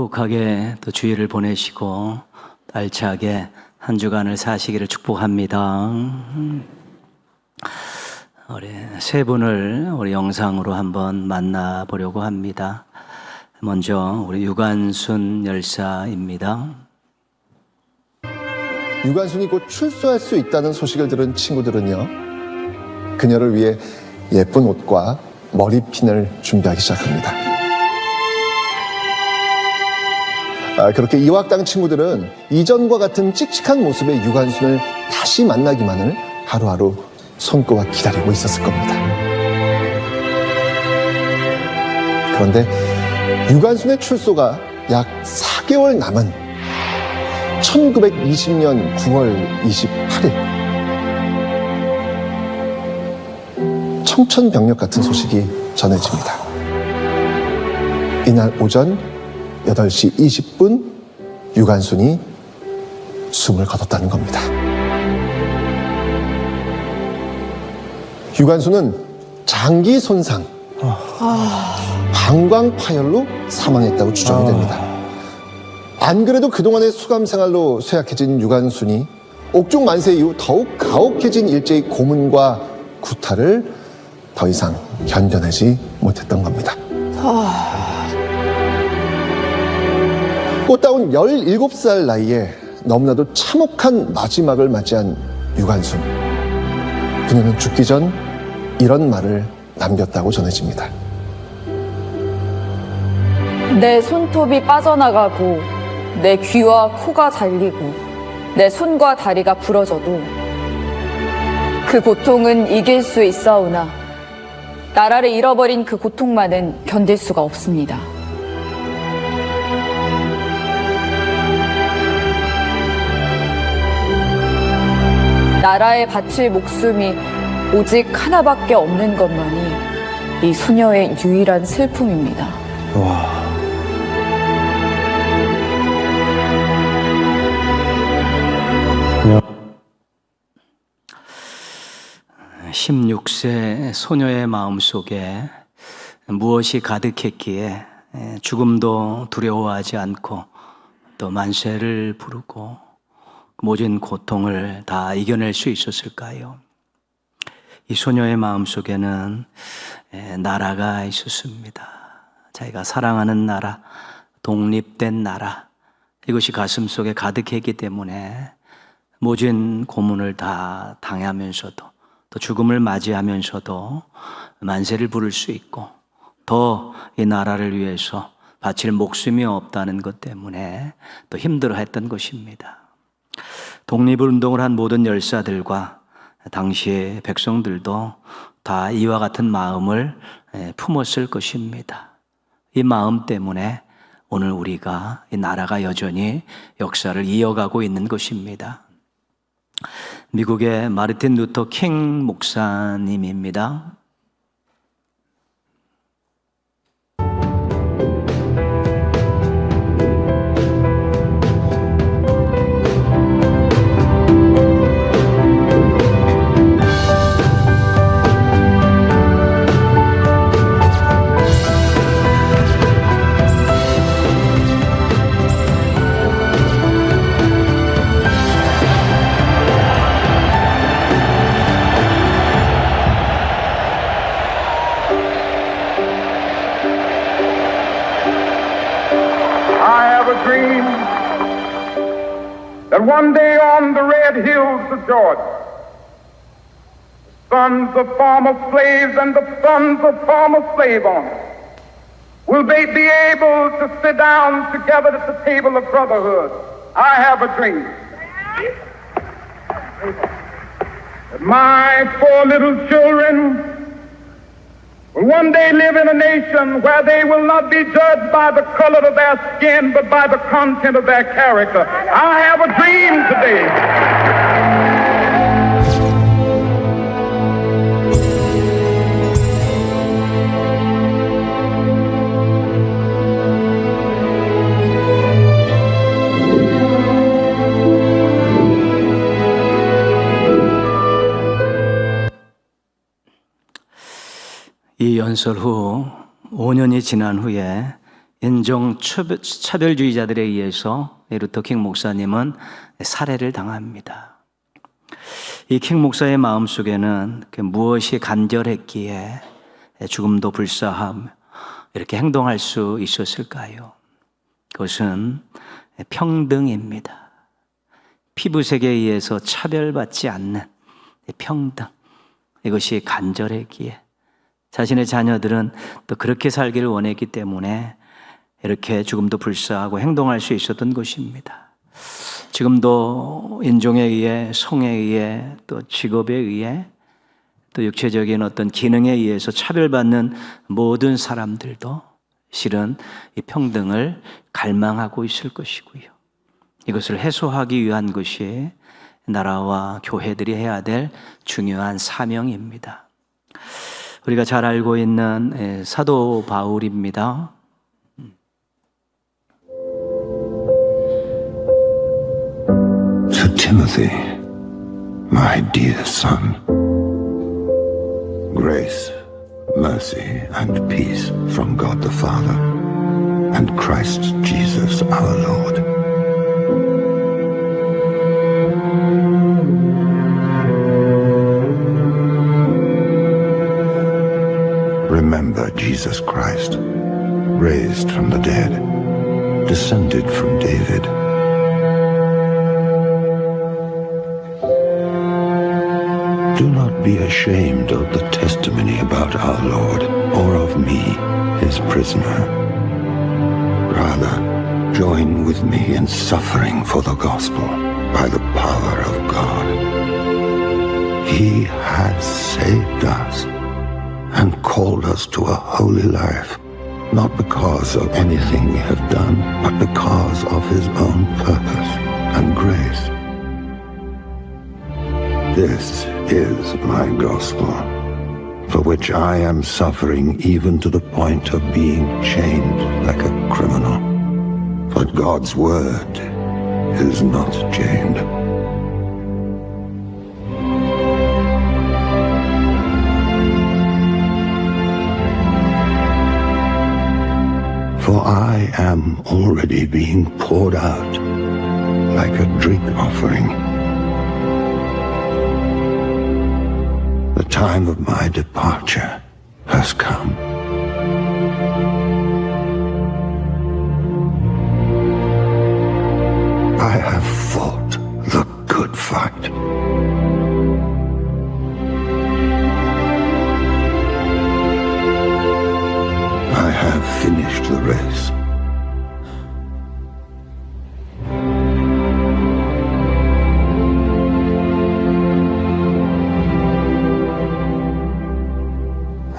행복하게 또 주일을 보내시고 알차게 한 주간을 사시기를 축복합니다. 우리 세 분을 우리 영상으로 한번 만나보려고 합니다. 먼저 우리 유관순 열사입니다. 유관순이 곧 출소할 수 있다는 소식을 들은 친구들은요, 그녀를 위해 예쁜 옷과 머리핀을 준비하기 시작합니다. 그렇게 이화학당 친구들은 이전과 같은 칙칙한 모습의 유관순을 다시 만나기만을 하루하루 손꼽아 기다리고 있었을 겁니다. 그런데 유관순의 출소가 약 4개월 남은 1920년 9월 28일, 청천벽력 같은 소식이 전해집니다. 이날 오전 8시 20분 유관순이 숨을 거뒀다는 겁니다. 유관순은 장기 손상, 방광 파열로 사망했다고 추정이 됩니다. 안 그래도 그동안의 수감 생활로 쇠약해진 유관순이 옥중 만세 이후 더욱 가혹해진 일제의 고문과 구타를 더 이상 견뎌내지 못했던 겁니다. 꽃다운 17살 나이에 너무나도 참혹한 마지막을 맞이한 유관순. 그녀는 죽기 전 이런 말을 남겼다고 전해집니다. 내 손톱이 빠져나가고 내 귀와 코가 잘리고 내 손과 다리가 부러져도 그 고통은 이길 수 있사오나 나라를 잃어버린 그 고통만은 견딜 수가 없습니다. 나라에 바칠 목숨이 오직 하나밖에 없는 것만이 이 소녀의 유일한 슬픔입니다. 와. 16세 소녀의 마음속에 무엇이 가득했기에 죽음도 두려워하지 않고 또 만세를 부르고 모진 고통을 다 이겨낼 수 있었을까요? 이 소녀의 마음속에는 나라가 있었습니다. 자기가 사랑하는 나라, 독립된 나라, 이것이 가슴속에 가득했기 때문에 모진 고문을 다 당하면서도 또 죽음을 맞이하면서도 만세를 부를 수 있고 더 이 나라를 위해서 바칠 목숨이 없다는 것 때문에 또 힘들어했던 것입니다. 독립운동을 한 모든 열사들과 당시의 백성들도 다 이와 같은 마음을 품었을 것입니다. 이 마음 때문에 오늘 우리가 이 나라가 여전히 역사를 이어가고 있는 것입니다. 미국의 마르틴 루터 킹 목사님입니다. That one day on the red hills of Georgia, the sons of former slaves and the sons of former slave owners will they be able to sit down together at the table of brotherhood. I have a dream that my 4 little children will one day live in a nation where they will not be judged by the color of their skin, but by the content of their character. I have a dream today. 이 연설 후 5년이 지난 후에 인종 차별주의자들에 의해서 루터 킹 목사님은 살해를 당합니다. 이 킹 목사의 마음속에는 무엇이 간절했기에 죽음도 불사하며 이렇게 행동할 수 있었을까요? 그것은 평등입니다. 피부색에 의해서 차별받지 않는 평등, 이것이 간절했기에 자신의 자녀들은 또 그렇게 살기를 원했기 때문에 이렇게 죽음도 불사하고 행동할 수 있었던 것입니다. 지금도 인종에 의해, 성에 의해, 또 직업에 의해, 또 육체적인 어떤 기능에 의해서 차별받는 모든 사람들도 실은 이 평등을 갈망하고 있을 것이고요. 이것을 해소하기 위한 것이 나라와 교회들이 해야 될 중요한 사명입니다. 우리가 잘 알고 있는 사도 바울입니다. To Timothy, my dear son, grace, mercy, and peace from God the Father and Christ Jesus our Lord. Remember Jesus Christ, raised from the dead, descended from David. Do not be ashamed of the testimony about our Lord or of me, his prisoner. Rather, join with me in suffering for the gospel by the power of God. He has saved us and called us to a holy life, not because of anything we have done, but because of his own purpose and grace. This is my gospel, for which I am suffering even to the point of being chained like a criminal. But God's word is not chained. For I am already being poured out like a drink offering. The time of my departure has come. I have fought the good fight. I have finished the race.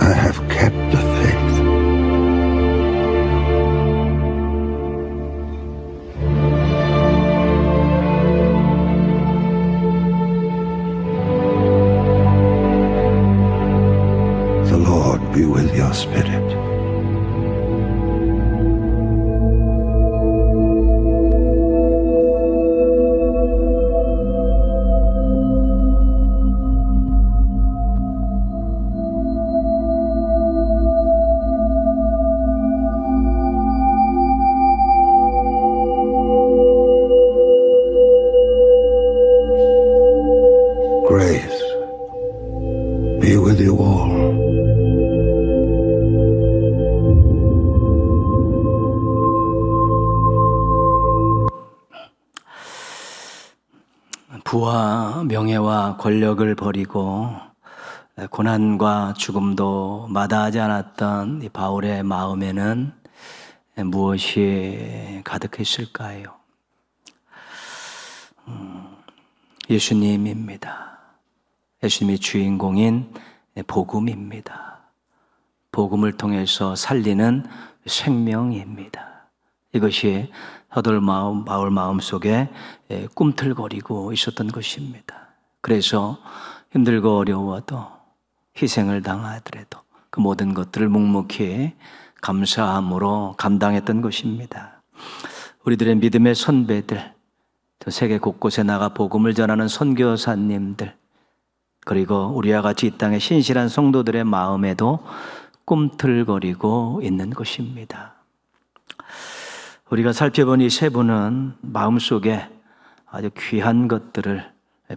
I have kept the faith. The Lord be with your spirit. Grace be with you all. 부와 명예와 권력을 버리고 고난과 죽음도 마다하지 않았던 이 바울의 마음에는 무엇이 가득했을까요? 예수님입니다. 예수님이 주인공인 복음입니다. 복음을 통해서 살리는 생명입니다. 이것이 사도 바울 마음속에 꿈틀거리고 있었던 것입니다. 그래서 힘들고 어려워도 희생을 당하더라도 그 모든 것들을 묵묵히 감사함으로 감당했던 것입니다. 우리들의 믿음의 선배들, 또 세계 곳곳에 나가 복음을 전하는 선교사님들, 그리고 우리와 같이 이 땅의 신실한 성도들의 마음에도 꿈틀거리고 있는 것입니다. 우리가 살펴본 이 세 분은 마음속에 아주 귀한 것들을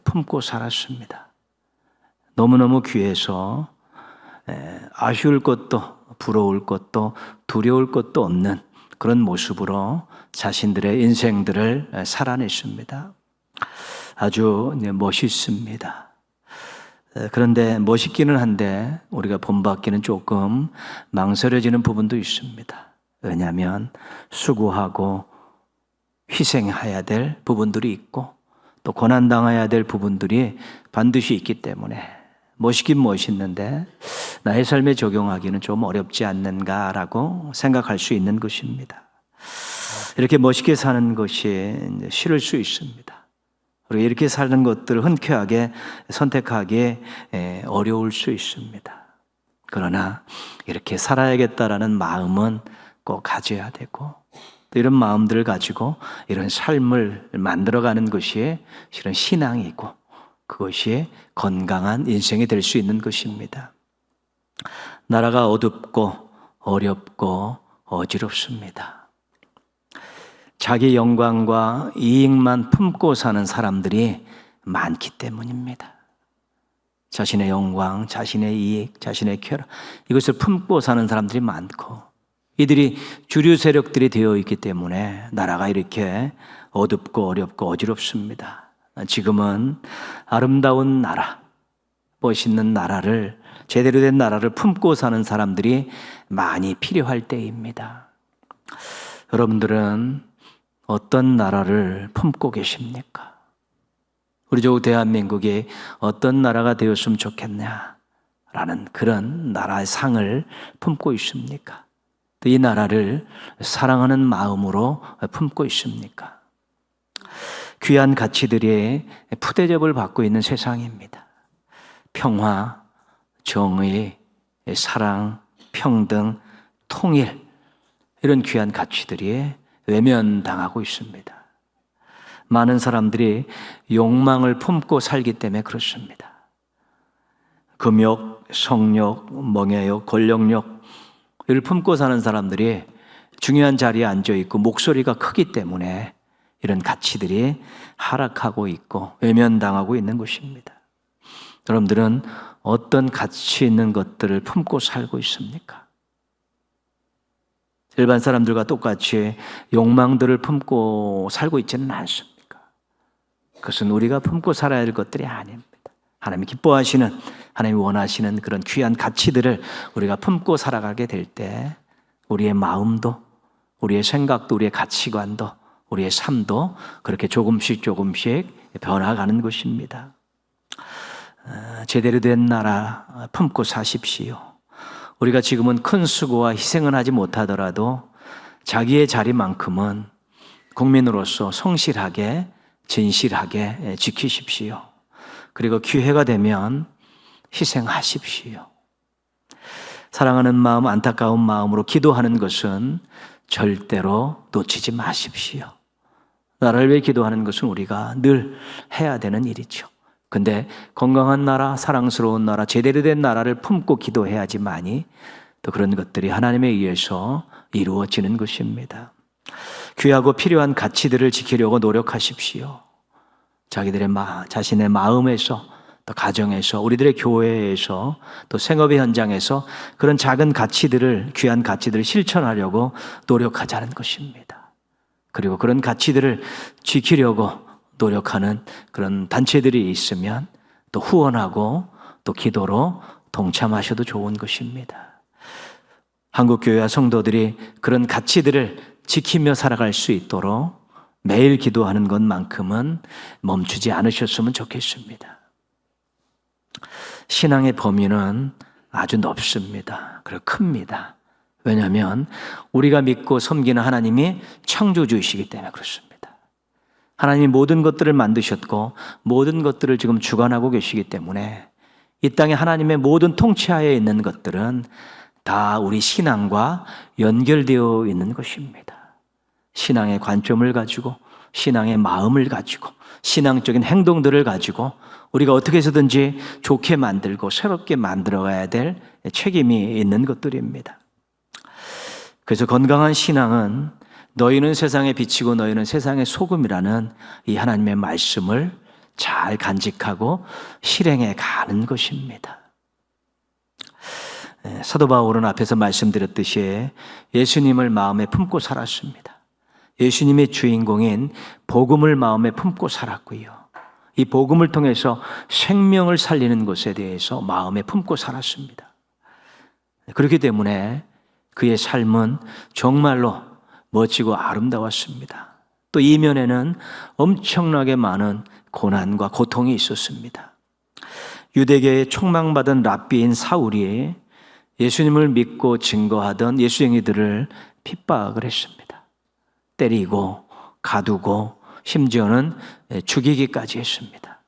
품고 살았습니다. 너무너무 귀해서 아쉬울 것도 부러울 것도 두려울 것도 없는 그런 모습으로 자신들의 인생들을 살아냈습니다. 아주 멋있습니다. 그런데 멋있기는 한데 우리가 본받기는 조금 망설여지는 부분도 있습니다. 왜냐하면 수고하고 희생해야 될 부분들이 있고 또 고난당해야 될 부분들이 반드시 있기 때문에 멋있긴 멋있는데 나의 삶에 적용하기는 좀 어렵지 않는가라고 생각할 수 있는 것입니다. 이렇게 멋있게 사는 것이 싫을 수 있습니다. 그리고 이렇게 사는 것들을 흔쾌하게 선택하기 어려울 수 있습니다. 그러나 이렇게 살아야겠다라는 마음은 꼭 가져야 되고 또 이런 마음들을 가지고 이런 삶을 만들어가는 것이 실은 신앙이고 그것이 건강한 인생이 될 수 있는 것입니다. 나라가 어둡고 어렵고 어지럽습니다. 자기 영광과 이익만 품고 사는 사람들이 많기 때문입니다. 자신의 영광, 자신의 이익, 자신의 쾌락 이것을 품고 사는 사람들이 많고 이들이 주류 세력들이 되어 있기 때문에 나라가 이렇게 어둡고 어렵고 어지럽습니다. 지금은 아름다운 나라, 멋있는 나라를 제대로 된 나라를 품고 사는 사람들이 많이 필요할 때입니다. 여러분들은 어떤 나라를 품고 계십니까? 우리 조국 대한민국이 어떤 나라가 되었으면 좋겠냐라는 그런 나라의 상을 품고 있습니까? 또 이 나라를 사랑하는 마음으로 품고 있습니까? 귀한 가치들이 푸대접을 받고 있는 세상입니다. 평화, 정의, 사랑, 평등, 통일 이런 귀한 가치들이 외면당하고 있습니다. 많은 사람들이 욕망을 품고 살기 때문에 그렇습니다. 금욕, 성욕, 멍해욕, 권력욕 이를 품고 사는 사람들이 중요한 자리에 앉아 있고 목소리가 크기 때문에 이런 가치들이 하락하고 있고 외면당하고 있는 것입니다. 여러분들은 어떤 가치 있는 것들을 품고 살고 있습니까? 일반 사람들과 똑같이 욕망들을 품고 살고 있지는 않습니까? 그것은 우리가 품고 살아야 할 것들이 아닙니다. 하나님이 기뻐하시는, 하나님이 원하시는 그런 귀한 가치들을 우리가 품고 살아가게 될 때 우리의 마음도, 우리의 생각도, 우리의 가치관도, 우리의 삶도 그렇게 조금씩 변화가는 것입니다. 제대로 된 나라 품고 사십시오. 우리가 지금은 큰 수고와 희생은 하지 못하더라도 자기의 자리만큼은 국민으로서 성실하게 진실하게 지키십시오. 그리고 기회가 되면 희생하십시오. 사랑하는 마음, 안타까운 마음으로 기도하는 것은 절대로 놓치지 마십시오. 나라를 위해 기도하는 것은 우리가 늘 해야 되는 일이죠. 근데 건강한 나라, 사랑스러운 나라, 제대로 된 나라를 품고 기도해야지만이 또 그런 것들이 하나님에 의해서 이루어지는 것입니다. 귀하고 필요한 가치들을 지키려고 노력하십시오. 자신의 마음에서 또 가정에서 우리들의 교회에서 또 생업의 현장에서 그런 작은 가치들을 귀한 가치들을 실천하려고 노력하자는 것입니다. 그리고 그런 가치들을 지키려고 노력하는 그런 단체들이 있으면 또 후원하고 또 기도로 동참하셔도 좋은 것입니다. 한국교회와 성도들이 그런 가치들을 지키며 살아갈 수 있도록 매일 기도하는 것만큼은 멈추지 않으셨으면 좋겠습니다. 신앙의 범위는 아주 넓습니다. 그리고 큽니다. 왜냐하면 우리가 믿고 섬기는 하나님이 창조주이시기 때문에 그렇습니다. 하나님이 모든 것들을 만드셨고 모든 것들을 지금 주관하고 계시기 때문에 이 땅에 하나님의 모든 통치하에 있는 것들은 다 우리 신앙과 연결되어 있는 것입니다. 신앙의 관점을 가지고 신앙의 마음을 가지고 신앙적인 행동들을 가지고 우리가 어떻게 해서든지 좋게 만들고 새롭게 만들어가야 될 책임이 있는 것들입니다. 그래서 건강한 신앙은 너희는 세상의 빛이고 너희는 세상의 소금이라는 이 하나님의 말씀을 잘 간직하고 실행해 가는 것입니다. 사도 바울은 앞에서 말씀드렸듯이 예수님을 마음에 품고 살았습니다. 예수님의 주인공인 복음을 마음에 품고 살았고요. 이 복음을 통해서 생명을 살리는 것에 대해서 마음에 품고 살았습니다. 그렇기 때문에 그의 삶은 정말로 멋지고 아름다웠습니다. 또 이면에는 엄청나게 많은 고난과 고통이 있었습니다. 유대계의 촉망받은 랍비인 사울이 예수님을 믿고 증거하던 예수쟁이들을 핍박을 했습니다. 때리고 가두고 심지어는 죽이기까지 했습니다.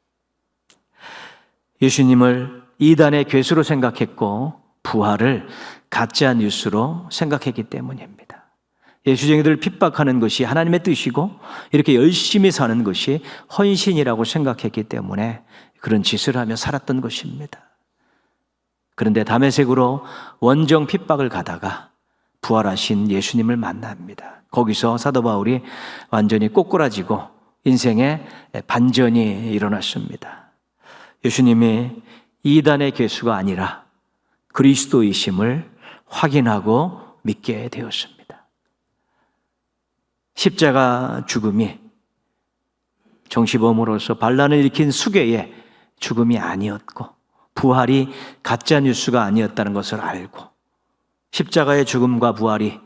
예수님을 이단의 괴수로 생각했고 부활을 가짜 뉴스로 생각했기 때문입니다. 예수쟁이들을 핍박하는 것이 하나님의 뜻이고 이렇게 열심히 사는 것이 헌신이라고 생각했기 때문에 그런 짓을 하며 살았던 것입니다. 그런데 다메섹으로 원정 핍박을 가다가 부활하신 예수님을 만납니다. 거기서 사도 바울이 완전히 꼬꾸라지고 인생에 반전이 일어났습니다. 예수님이 이단의 괴수가 아니라 그리스도이심을 확인하고 믿게 되었습니다. 십자가 죽음이 정시범으로서 반란을 일으킨 수괴의 죽음이 아니었고 부활이 가짜 뉴스가 아니었다는 것을 알고 십자가의 죽음과 부활이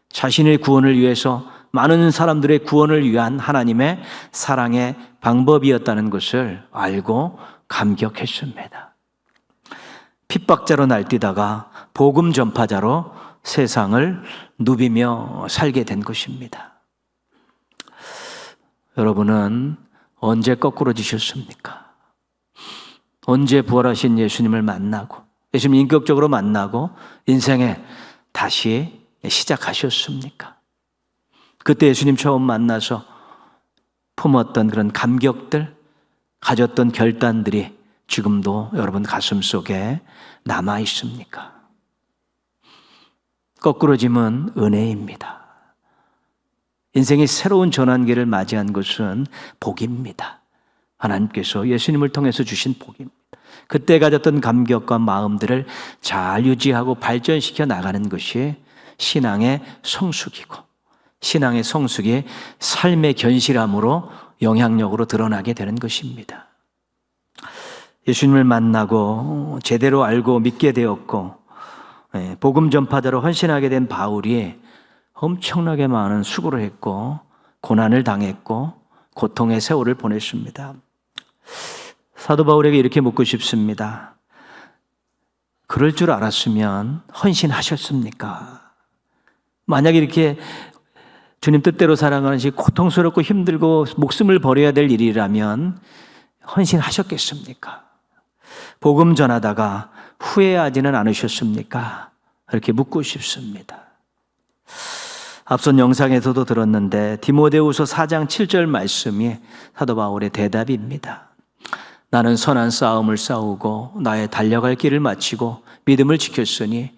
자신의 구원을 위해서 많은 사람들의 구원을 위한 하나님의 사랑의 방법이었다는 것을 알고 감격했습니다. 핍박자로 날뛰다가 복음 전파자로 세상을 누비며 살게 된 것입니다. 여러분은 언제 거꾸로 지셨습니까? 언제 부활하신 예수님을 만나고 예수님 인격적으로 만나고 인생에 다시 시작하셨습니까? 그때 예수님 처음 만나서 품었던 그런 감격들, 가졌던 결단들이 지금도 여러분 가슴 속에 남아 있습니까? 거꾸로짐은 은혜입니다. 인생의 새로운 전환기를 맞이한 것은 복입니다. 하나님께서 예수님을 통해서 주신 복입니다. 그때 가졌던 감격과 마음들을 잘 유지하고 발전시켜 나가는 것이 신앙의 성숙이고 신앙의 성숙이 삶의 견실함으로 영향력으로 드러나게 되는 것입니다. 예수님을 만나고 제대로 알고 믿게 되었고 복음 전파자로 헌신하게 된 바울이 엄청나게 많은 수고를 했고 고난을 당했고 고통의 세월을 보냈습니다. 사도 바울에게 이렇게 묻고 싶습니다. 그럴 줄 알았으면 헌신하셨습니까? 만약에 이렇게 주님 뜻대로 살아가는 것이 고통스럽고 힘들고 목숨을 버려야 될 일이라면 헌신하셨겠습니까? 복음 전하다가 후회하지는 않으셨습니까? 이렇게 묻고 싶습니다. 앞선 영상에서도 들었는데 디모데후서 4장 7절 말씀이 사도 바울의 대답입니다. 나는 선한 싸움을 싸우고 나의 달려갈 길을 마치고 믿음을 지켰으니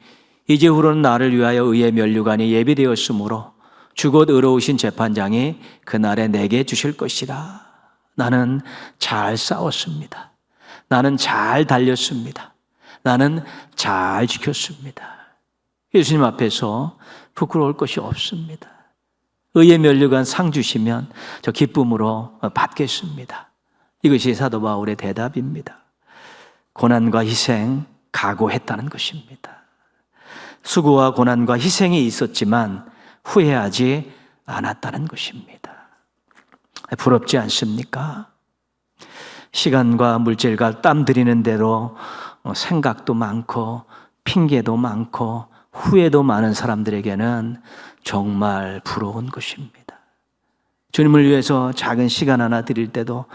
이제 후로는 나를 위하여 의의 면류관이 예비되었으므로 주 곧 의로우신 재판장이 그날에 내게 주실 것이라. 나는 잘 싸웠습니다. 나는 잘 달렸습니다. 나는 잘 지켰습니다. 예수님 앞에서 부끄러울 것이 없습니다. 의의 면류관 상 주시면 저 기쁨으로 받겠습니다. 이것이 사도 바울의 대답입니다. 고난과 희생 각오했다는 것입니다. 수고와 고난과 희생이 있었지만 후회하지 않았다는 것입니다. 부럽지 않습니까? 시간과 물질과 땀 들이는 대로 생각도 많고 핑계도 많고 후회도 많은 사람들에게는 정말 부러운 것입니다. 주님을 위해서 작은 시간 하나 드릴 때도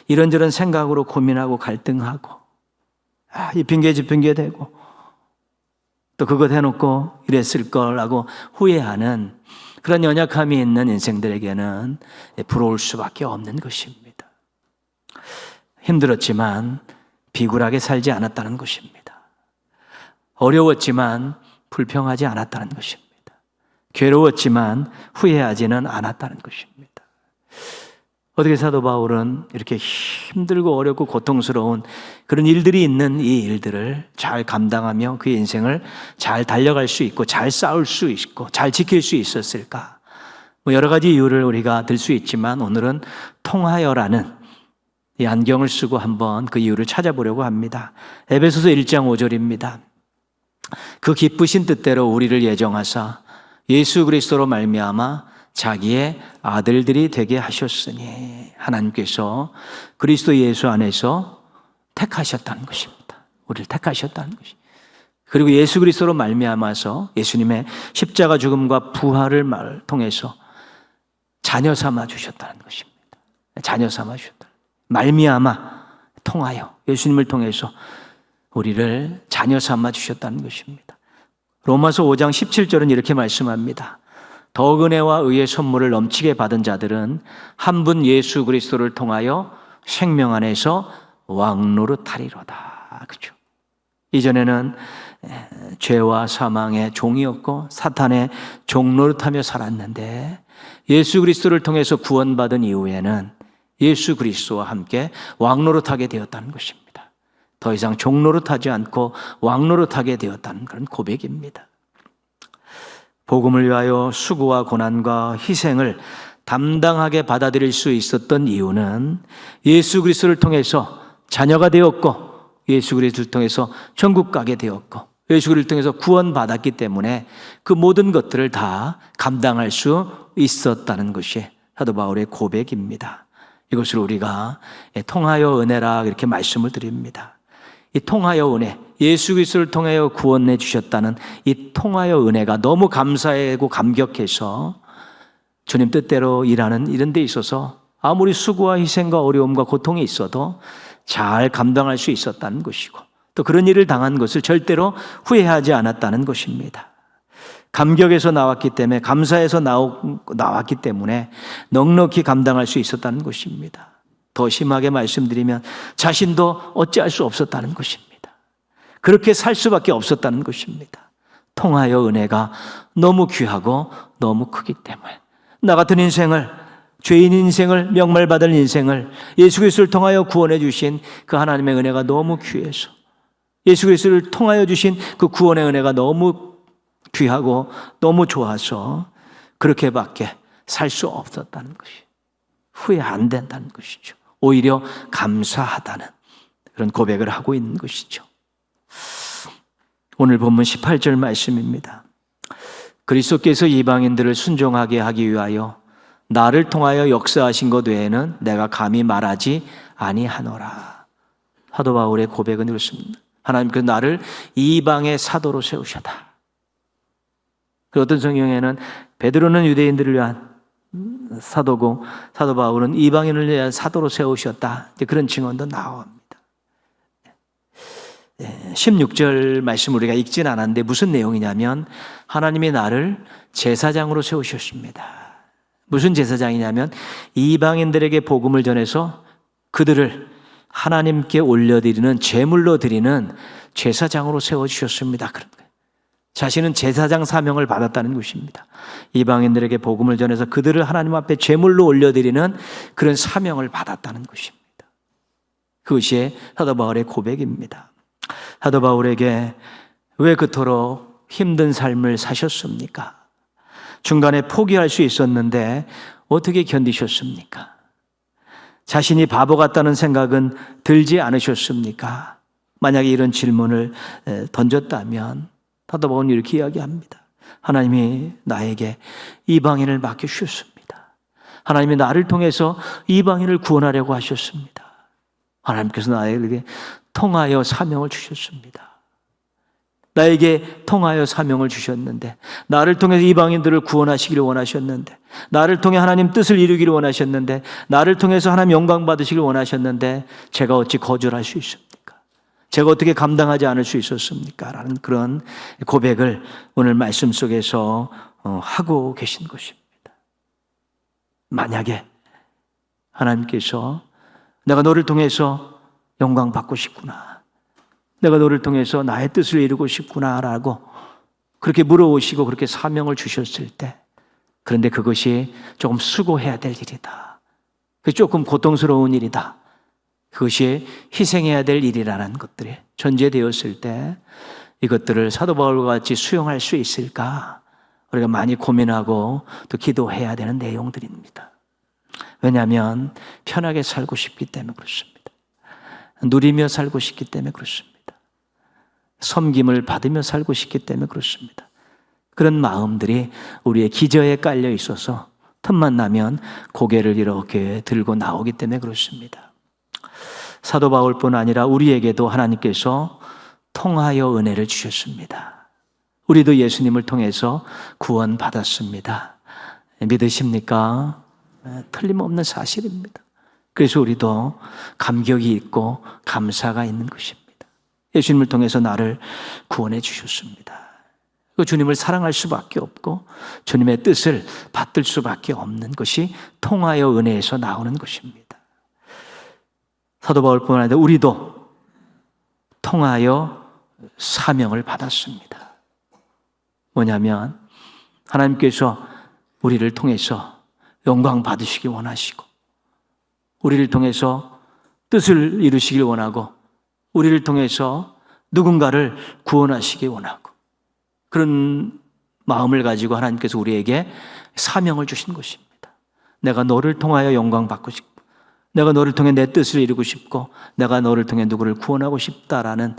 이런저런 생각으로 고민하고 갈등하고 이 핑계 저 핑계 대고 또 그것 해놓고 이랬을 걸 하고 후회하는 그런 연약함이 있는 인생들에게는 부러울 수밖에 없는 것입니다. 힘들었지만 비굴하게 살지 않았다는 것입니다. 어려웠지만 불평하지 않았다는 것입니다. 괴로웠지만 후회하지는 않았다는 것입니다. 어떻게 사도 바울은 이렇게 힘들고 어렵고 고통스러운 그런 일들이 있는 이 일들을 잘 감당하며 그의 인생을 잘 달려갈 수 있고 잘 싸울 수 있고 잘 지킬 수 있었을까? 여러 가지 이유를 우리가 들 수 있지만 오늘은 통하여라는 이 안경을 쓰고 한번 그 이유를 찾아보려고 합니다. 에베소서 1장 5절입니다. 그 기쁘신 뜻대로 우리를 예정하사 예수 그리스도로 말미암아 자기의 아들들이 되게 하셨으니 하나님께서 그리스도 예수 안에서 택하셨다는 것입니다. 우리를 택하셨다는 것입니다. 그리고 예수 그리스도로 말미암아서 예수님의 십자가 죽음과 부활을 통해서 자녀 삼아 주셨다는 것입니다. 자녀 삼아 주셨다. 말미암아 통하여 예수님을 통해서 우리를 자녀 삼아 주셨다는 것입니다. 로마서 5장 17절은 이렇게 말씀합니다. 더욱 은혜와 의의 선물을 넘치게 받은 자들은 한 분 예수 그리스도를 통하여 생명 안에서 왕노릇하리로다. 그렇죠? 이전에는 죄와 사망의 종이었고 사탄의 종노릇하며 살았는데 예수 그리스도를 통해서 구원받은 이후에는 예수 그리스도와 함께 왕노릇하게 되었다는 것입니다. 더 이상 종노릇하지 않고 왕노릇하게 되었다는 그런 고백입니다. 복음을 위하여 수고와 고난과 희생을 담당하게 받아들일 수 있었던 이유는 예수 그리스도를 통해서 자녀가 되었고 예수 그리스도를 통해서 천국 가게 되었고 예수 그리스도를 통해서 구원받았기 때문에 그 모든 것들을 다 감당할 수 있었다는 것이 사도 바울의 고백입니다. 이것을 우리가 통하여 은혜라 이렇게 말씀을 드립니다. 이 통하여 은혜, 예수 그리스도를 통하여 구원해 주셨다는 이 통하여 은혜가 너무 감사하고 감격해서 주님 뜻대로 일하는 이런 데 있어서 아무리 수고와 희생과 어려움과 고통이 있어도 잘 감당할 수 있었다는 것이고 또 그런 일을 당한 것을 절대로 후회하지 않았다는 것입니다. 감격에서 나왔기 때문에 감사해서 나왔기 때문에 넉넉히 감당할 수 있었다는 것입니다. 더 심하게 말씀드리면 자신도 어찌할 수 없었다는 것입니다. 그렇게 살 수밖에 없었다는 것입니다. 통하여 은혜가 너무 귀하고 너무 크기 때문에 나 같은 인생을 죄인 인생을 명말받을 인생을 예수 그리스도를 통하여 구원해 주신 그 하나님의 은혜가 너무 귀해서 예수 그리스도를 통하여 주신 그 구원의 은혜가 너무 귀하고 너무 좋아서 그렇게밖에 살 수 없었다는 것이 후회 안 된다는 것이죠. 오히려 감사하다는 그런 고백을 하고 있는 것이죠. 오늘 본문 18절 말씀입니다. 그리스도께서 이방인들을 순종하게 하기 위하여 나를 통하여 역사하신 것 외에는 내가 감히 말하지 아니하노라. 사도 바울의 고백은 이렇습니다. 하나님께서 나를 이방의 사도로 세우셨다. 그 어떤 성경에는 베드로는 유대인들을 위한 사도고 사도 바울은 이방인을 위한 사도로 세우셨다. 그런 증언도 나옵니다. 16절 말씀 우리가 읽진 않았는데 무슨 내용이냐면 하나님이 나를 제사장으로 세우셨습니다. 무슨 제사장이냐면 이방인들에게 복음을 전해서 그들을 하나님께 올려드리는 제물로 드리는 제사장으로 세워주셨습니다. 자신은 제사장 사명을 받았다는 것입니다. 이방인들에게 복음을 전해서 그들을 하나님 앞에 제물로 올려드리는 그런 사명을 받았다는 것입니다. 그것이 사도 바울의 고백입니다. 사도 바울에게 왜 그토록 힘든 삶을 사셨습니까? 중간에 포기할 수 있었는데 어떻게 견디셨습니까? 자신이 바보 같다는 생각은 들지 않으셨습니까? 만약에 이런 질문을 던졌다면 사도 바울은 이렇게 이야기합니다. 하나님이 나에게 이방인을 맡겨주셨습니다. 하나님이 나를 통해서 이방인을 구원하려고 하셨습니다. 하나님께서 나에게 통하여 사명을 주셨습니다. 나에게 통하여 사명을 주셨는데 나를 통해서 이방인들을 구원하시기를 원하셨는데 나를 통해 하나님 뜻을 이루기를 원하셨는데 나를 통해서 하나님 영광 받으시기를 원하셨는데 제가 어찌 거절할 수 있습니까? 제가 어떻게 감당하지 않을 수 있었습니까? 라는 그런 고백을 오늘 말씀 속에서 하고 계신 것입니다. 만약에 하나님께서 내가 너를 통해서 영광 받고 싶구나. 내가 너를 통해서 나의 뜻을 이루고 싶구나 라고 그렇게 물어오시고 그렇게 사명을 주셨을 때, 그런데 그것이 조금 수고해야 될 일이다. 그게 조금 고통스러운 일이다. 그것이 희생해야 될 일이라는 것들이 전제되었을 때 이것들을 사도 바울과 같이 수용할 수 있을까? 우리가 많이 고민하고 또 기도해야 되는 내용들입니다. 왜냐하면 편하게 살고 싶기 때문에 그렇습니다. 누리며 살고 싶기 때문에 그렇습니다. 섬김을 받으며 살고 싶기 때문에 그렇습니다. 그런 마음들이 우리의 기저에 깔려 있어서 틈만 나면 고개를 이렇게 들고 나오기 때문에 그렇습니다. 사도 바울뿐 아니라 우리에게도 하나님께서 통하여 은혜를 주셨습니다. 우리도 예수님을 통해서 구원받았습니다. 믿으십니까? 틀림없는 사실입니다. 그래서 우리도 감격이 있고 감사가 있는 것입니다. 예수님을 통해서 나를 구원해 주셨습니다. 그 주님을 사랑할 수밖에 없고 주님의 뜻을 받들 수밖에 없는 것이 통하여 은혜에서 나오는 것입니다. 사도 바울뿐만 아니라 우리도 통하여 사명을 받았습니다. 뭐냐면 하나님께서 우리를 통해서 영광 받으시기 원하시고 우리를 통해서 뜻을 이루시길 원하고 우리를 통해서 누군가를 구원하시기 원하고 그런 마음을 가지고 하나님께서 우리에게 사명을 주신 것입니다. 내가 너를 통하여 영광 받고 싶고 내가 너를 통해 내 뜻을 이루고 싶고 내가 너를 통해 누구를 구원하고 싶다라는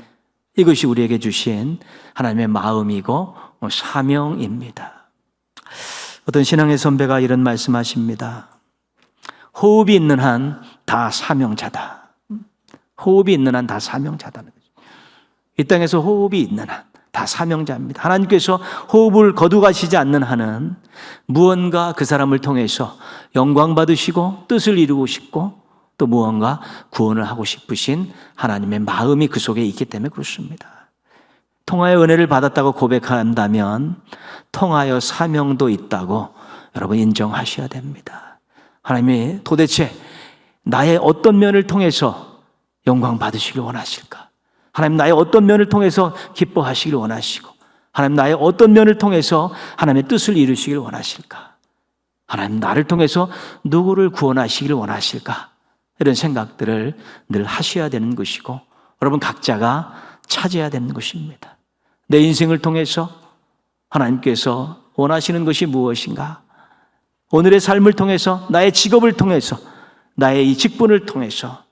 이것이 우리에게 주신 하나님의 마음이고 사명입니다. 어떤 신앙의 선배가 이런 말씀하십니다. 호흡이 있는 한 다 사명자다. 호흡이 있는 한 다 사명자다는 거죠. 이 땅에서 호흡이 있는 한 다 사명자입니다. 하나님께서 호흡을 거두가시지 않는 한은 무언가 그 사람을 통해서 영광 받으시고 뜻을 이루고 싶고 또 무언가 구원을 하고 싶으신 하나님의 마음이 그 속에 있기 때문에 그렇습니다. 통하여 은혜를 받았다고 고백한다면 통하여 사명도 있다고 여러분 인정하셔야 됩니다. 하나님이 도대체 나의 어떤 면을 통해서 영광 받으시길 원하실까? 하나님 나의 어떤 면을 통해서 기뻐하시길 원하시고 하나님 나의 어떤 면을 통해서 하나님의 뜻을 이루시길 원하실까? 하나님 나를 통해서 누구를 구원하시길 원하실까? 이런 생각들을 늘 하셔야 되는 것이고 여러분 각자가 찾아야 되는 것입니다. 내 인생을 통해서 하나님께서 원하시는 것이 무엇인가? 오늘의 삶을 통해서 나의 직업을 통해서 나의 이 직분을 통해서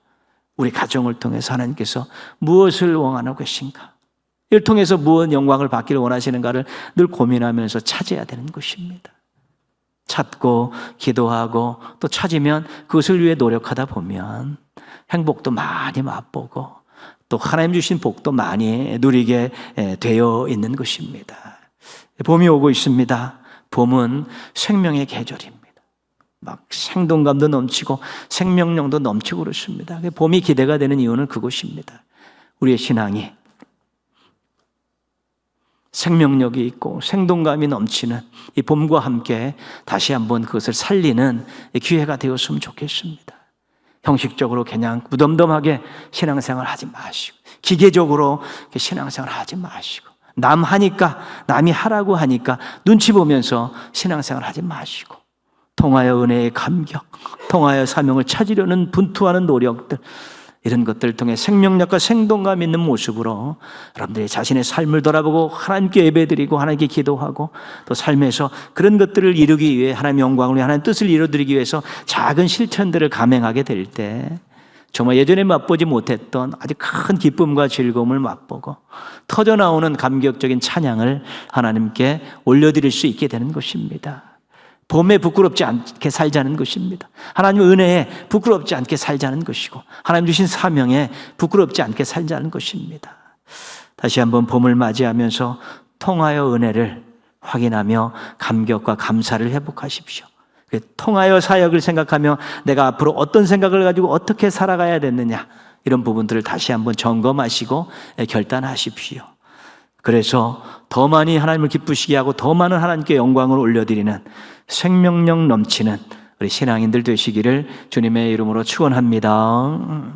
우리 가정을 통해서 하나님께서 무엇을 원하고 계신가? 이를 통해서 무엇 영광을 받기를 원하시는가를 늘 고민하면서 찾아야 되는 것입니다. 찾고 기도하고 또 찾으면 그것을 위해 노력하다 보면 행복도 많이 맛보고 또 하나님 주신 복도 많이 누리게 되어 있는 것입니다. 봄이 오고 있습니다. 봄은 생명의 계절입니다. 막 생동감도 넘치고 생명력도 넘치고 그렇습니다. 봄이 기대가 되는 이유는 그것입니다. 우리의 신앙이 생명력이 있고 생동감이 넘치는 이 봄과 함께 다시 한번 그것을 살리는 기회가 되었으면 좋겠습니다. 형식적으로 그냥 무덤덤하게 신앙생활 하지 마시고 기계적으로 신앙생활 하지 마시고 남이 하라고 하니까 눈치 보면서 신앙생활 하지 마시고 통하여 은혜의 감격, 통하여 사명을 찾으려는 분투하는 노력들 이런 것들을 통해 생명력과 생동감 있는 모습으로 여러분들이 자신의 삶을 돌아보고 하나님께 예배드리고 하나님께 기도하고 또 삶에서 그런 것들을 이루기 위해 하나님의 영광을 위해 하나님의 뜻을 이루어드리기 위해서 작은 실천들을 감행하게 될 때 정말 예전에 맛보지 못했던 아주 큰 기쁨과 즐거움을 맛보고 터져나오는 감격적인 찬양을 하나님께 올려드릴 수 있게 되는 것입니다. 봄에 부끄럽지 않게 살자는 것입니다. 하나님의 은혜에 부끄럽지 않게 살자는 것이고 하나님 주신 사명에 부끄럽지 않게 살자는 것입니다. 다시 한번 봄을 맞이하면서 통하여 은혜를 확인하며 감격과 감사를 회복하십시오. 통하여 사역을 생각하며 내가 앞으로 어떤 생각을 가지고 어떻게 살아가야 되느냐 이런 부분들을 다시 한번 점검하시고 결단하십시오. 그래서 더 많이 하나님을 기쁘시게 하고 더 많은 하나님께 영광을 올려드리는 생명력 넘치는 우리 신앙인들 되시기를 주님의 이름으로 축원합니다.